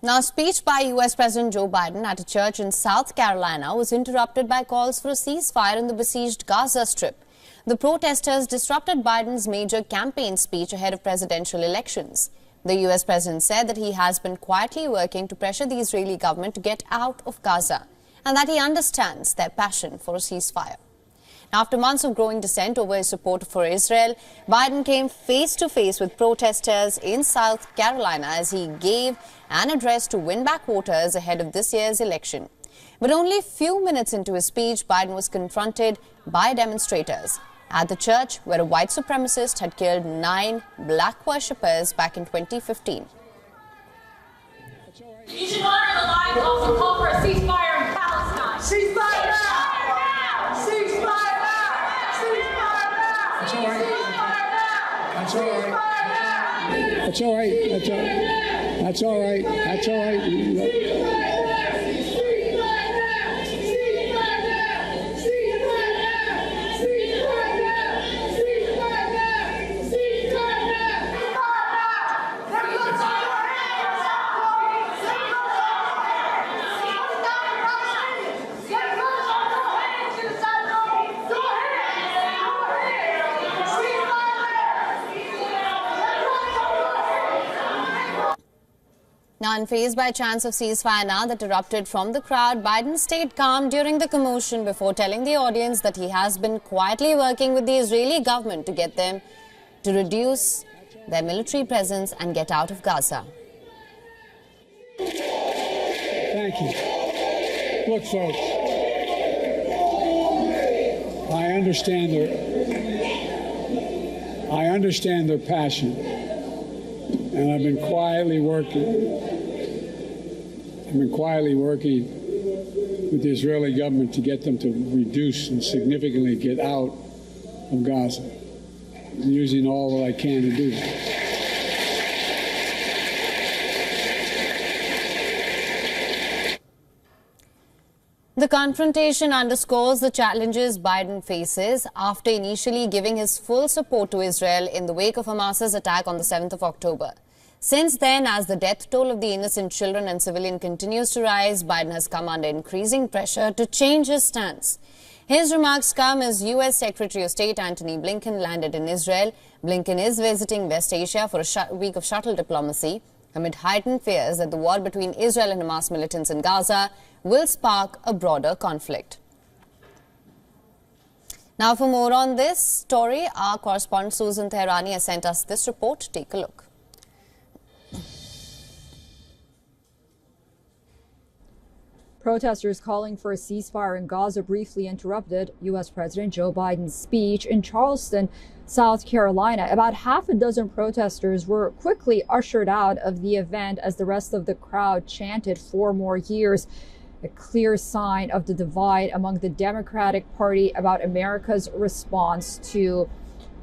Now, a speech by U.S. President Joe Biden at a church in South Carolina was interrupted by calls for a ceasefire in the besieged Gaza Strip. The protesters disrupted Biden's major campaign speech ahead of presidential elections. The U.S. president said that he has been quietly working to pressure the Israeli government to get out of Gaza and that he understands their passion for a ceasefire. After months of growing dissent over his support for Israel, Biden came face-to-face with protesters in South Carolina as he gave an address to win back voters ahead of this year's election. But only a few minutes into his speech, Biden was confronted by demonstrators at the church where a white supremacist had killed 9 black worshippers back in 2015. You should honor the lives and also call for a ceasefire in Palestine. Ceasefire now! Ceasefire now! Ceasefire now! That's all right. That's all right. That's all right. That's all right. That's all right. Now, unfazed by chants of ceasefire now that erupted from the crowd, Biden stayed calm during the commotion before telling the audience that he has been quietly working with the Israeli government to get them to reduce their military presence and get out of Gaza. Thank you. Look, folks, I understand their passion, and I've been quietly working with the Israeli government to get them to reduce and significantly get out of Gaza. I'm using all that I can to do that. The confrontation underscores the challenges Biden faces after initially giving his full support to Israel in the wake of Hamas's attack on the 7th of October. Since then, as the death toll of the innocent children and civilians continues to rise, Biden has come under increasing pressure to change his stance. His remarks come as U.S. Secretary of State Antony Blinken landed in Israel. Blinken is visiting West Asia for a week of shuttle diplomacy amid heightened fears that the war between Israel and Hamas militants in Gaza will spark a broader conflict. Now, for more on this story, our correspondent Susan Teherani has sent us this report. Take a look. Protesters calling for a ceasefire in Gaza briefly interrupted U.S. President Joe Biden's speech in Charleston, South Carolina. About half a dozen protesters were quickly ushered out of the event as the rest of the crowd chanted 4 more years, a clear sign of the divide among the Democratic Party about America's response to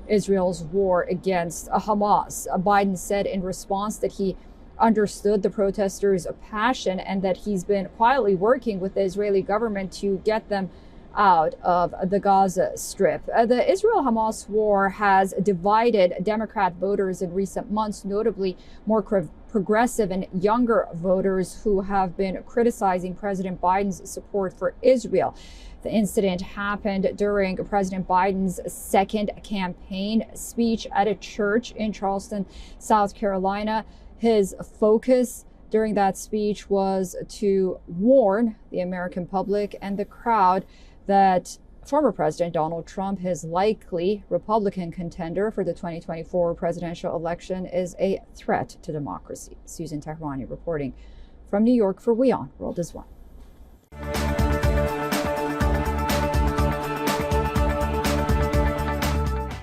Israel's war against Hamas. Biden said in response that he understood the protesters' passion and that he's been quietly working with the Israeli government to get them out of the Gaza Strip. The Israel-Hamas war has divided Democrat voters in recent months, notably more progressive and younger voters who have been criticizing President Biden's support for Israel. The incident happened during President Biden's second campaign speech at a church in Charleston, South Carolina. His focus during that speech was to warn the American public and the crowd that former President Donald Trump, his likely Republican contender for the 2024 presidential election, is a threat to democracy. Susan Teherani reporting from New York for WION World is One.